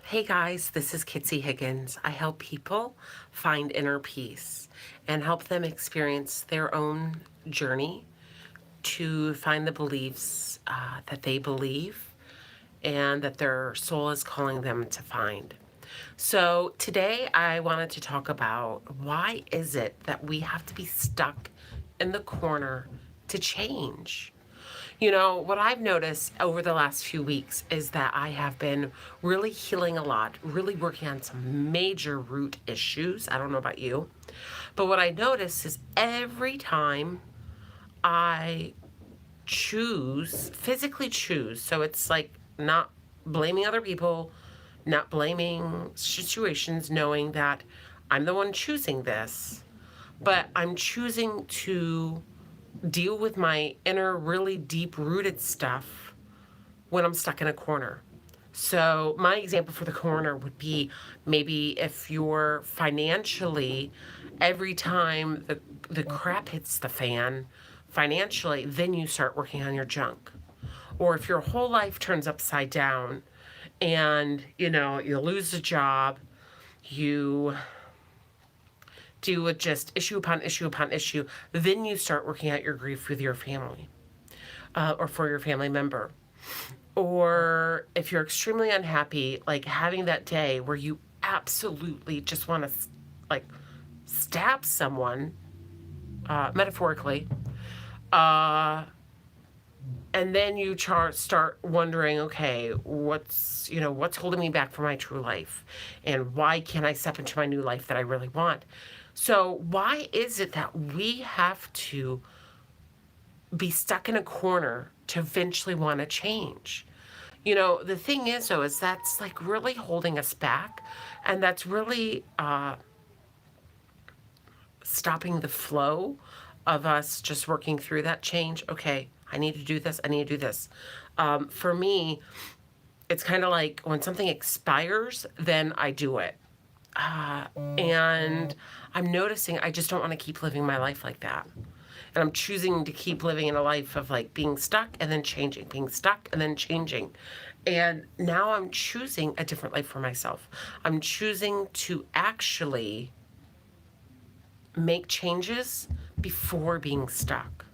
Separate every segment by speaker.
Speaker 1: Hey guys, this is Kitsy Higgins. I help people find inner peace and help them experience their own journey to find the beliefs that they believe and that their soul is calling them to find. So today I wanted to talk about why is it that we have to be stuck in the corner to change? What I've noticed over the last few weeks is that I have been really healing a lot, really working on some major root issues. I don't know about you, but what I notice is every time I physically choose, so it's like not blaming other people, not blaming situations, knowing that I'm the one choosing this, but I'm choosing to deal with my inner, really deep rooted stuff when I'm stuck in a corner. So, my example for the corner would be maybe if you're financially, every time the crap hits the fan financially, then you start working on your junk. Or if your whole life turns upside down and, you lose a job, you deal with just issue upon issue upon issue, then you start working out your grief with your family or for your family member. Or if you're extremely unhappy, like having that day where you absolutely just want to like stab someone, metaphorically, uh, and then you start wondering, okay, what's holding me back from my true life, and why can't I step into my new life that I really want? So why is it that we have to be stuck in a corner to eventually want to change? The thing is, though, is that's like really holding us back, and that's really stopping the flow of us just working through that change. Okay, I need to do this. I need to do this. For me, it's kind of like when something expires, then I do it. And I'm noticing I just don't want to keep living my life like that. And I'm choosing to keep living in a life of like being stuck and then changing, being stuck and then changing. And now I'm choosing a different life for myself. I'm choosing to actually make changes before being stuck.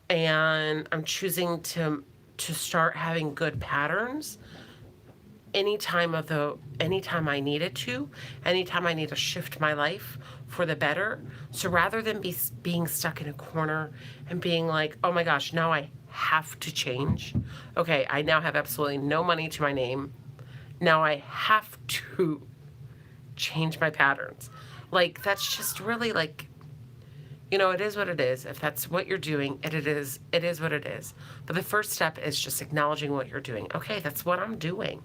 Speaker 1: And I'm choosing to start having good patterns anytime I need it to, anytime I need to shift my life for the better. So rather than being stuck in a corner and being like, oh my gosh, now I have to change. Okay, I now have absolutely no money to my name. Now I have to change my patterns. Like, that's just really like, it is what it is. If that's what you're doing, it is what it is. But the first step is just acknowledging what you're doing. Okay, that's what I'm doing.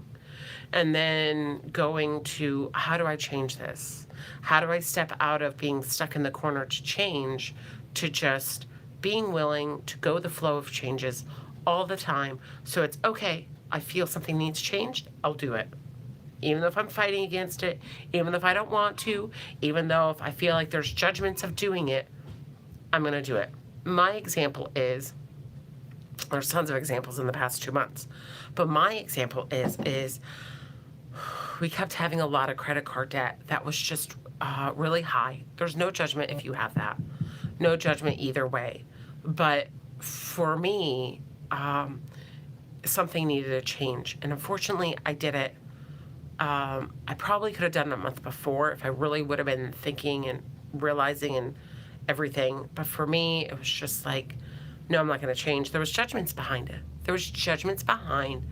Speaker 1: And then going to, how do I change this? How do I step out of being stuck in the corner to change, to just being willing to go the flow of changes all the time? So it's okay, I feel something needs changed, I'll do it. Even if I'm fighting against it, even if I don't want to, even though if I feel like there's judgments of doing it, I'm going to do it. My example is, there's tons of examples in the past 2 months, but my example is we kept having a lot of credit card debt that was just really high. There's no judgment if you have that. No judgment either way. But for me, something needed to change. And unfortunately, I did it. I probably could have done it a month before if I really would have been thinking and realizing and everything. But for me, it was just like, no, I'm not going to change. There was judgments behind it. There was judgments behind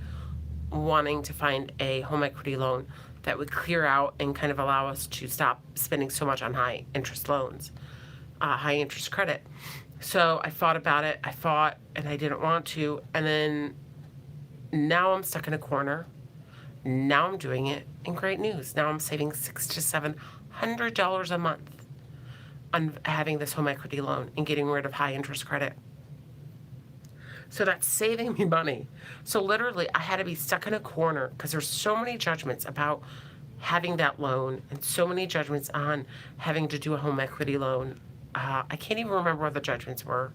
Speaker 1: wanting to find a home equity loan that would clear out and kind of allow us to stop spending so much on high interest loans, high interest credit. So I thought about it. I fought and I didn't want to. And then now I'm stuck in a corner. Now I'm doing it. And great news. Now I'm saving $600 to $700 a month on having this home equity loan and getting rid of high interest credit. So that's saving me money. So literally, I had to be stuck in a corner because there's so many judgments about having that loan and so many judgments on having to do a home equity loan. I can't even remember what the judgments were,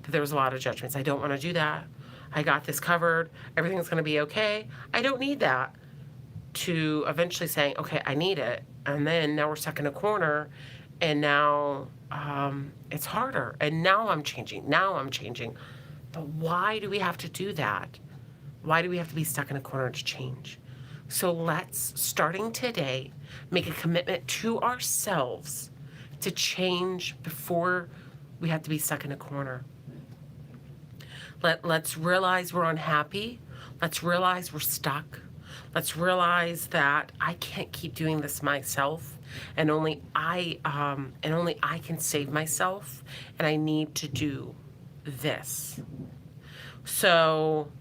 Speaker 1: but there was a lot of judgments. I don't want to do that. I got this covered. Everything's going to be okay. I don't need that. to eventually saying, okay, I need it. And then now we're stuck in a corner, and now it's harder. And now I'm changing. Now I'm changing. But why do we have to do that? Why do we have to be stuck in a corner to change? So let's, starting today, make a commitment to ourselves to change before we have to be stuck in a corner. Let's realize we're unhappy. Let's realize we're stuck. Let's realize that I can't keep doing this myself, and only I can save myself, and I need to do this. So,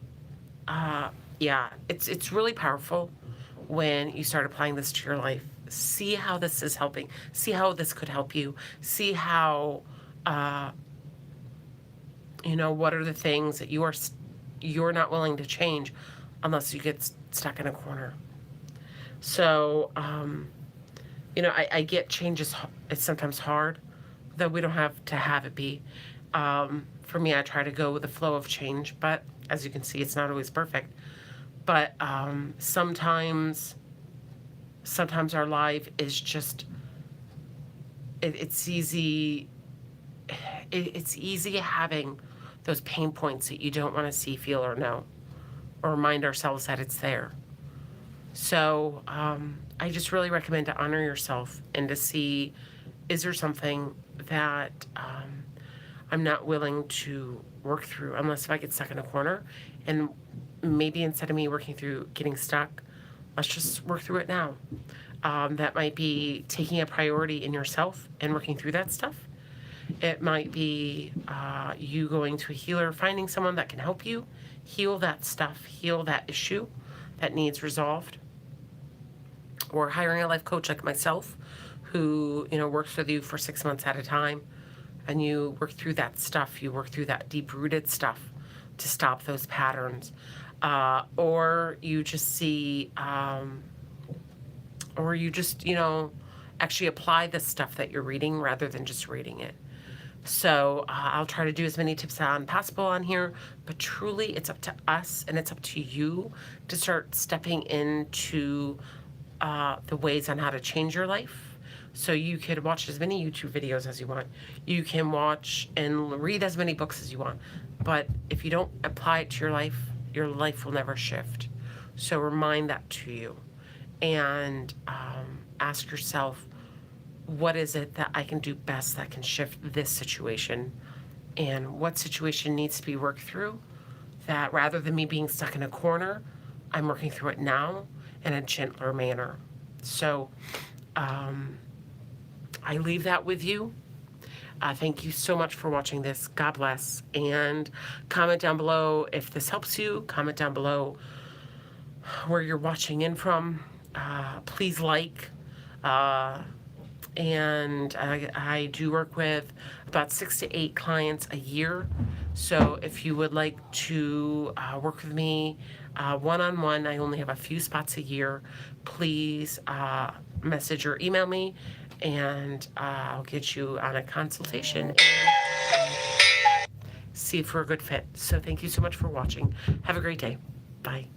Speaker 1: yeah, it's really powerful when you start applying this to your life. See how this is helping. See how this could help you. See how, what are the things that you're not willing to change unless you get stuck in a corner. So, I get change is it's sometimes hard, though we don't have to have it be. For me, I try to go with the flow of change, but as you can see, it's not always perfect. But sometimes our life is just, it's easy. It's easy having those pain points that you don't want to see, feel, or know, or remind ourselves that it's there. So I just really recommend to honor yourself and to see, is there something that I'm not willing to work through unless if I get stuck in a corner, and maybe instead of me working through getting stuck, let's just work through it now. That might be taking a priority in yourself and working through that stuff. It might be you going to a healer, finding someone that can help you heal that stuff, heal that issue that needs resolved, or hiring a life coach like myself who, works with you for 6 months at a time, and you work through that stuff, you work through that deep-rooted stuff to stop those patterns. Or you just see, or you just, actually apply the stuff that you're reading rather than just reading it. So I'll try to do as many tips as possible on here, but truly it's up to us and it's up to you to start stepping into the ways on how to change your life. So you could watch as many YouTube videos as you want. You can watch and read as many books as you want. But if you don't apply it to your life will never shift. So remind that to you. And ask yourself, what is it that I can do best that can shift this situation? And what situation needs to be worked through that rather than me being stuck in a corner, I'm working through it now in a gentler manner. So I leave that with you. Thank you so much for watching this. God bless. And comment down below if this helps you. Comment down below where you're watching in from. Please like. And I do work with about 6 to 8 clients a year. So if you would like to work with me one-on-one, I only have a few spots a year. Please message or email me, and I'll get you on a consultation and see if we're a good fit. So thank you so much for watching. Have a great day. Bye.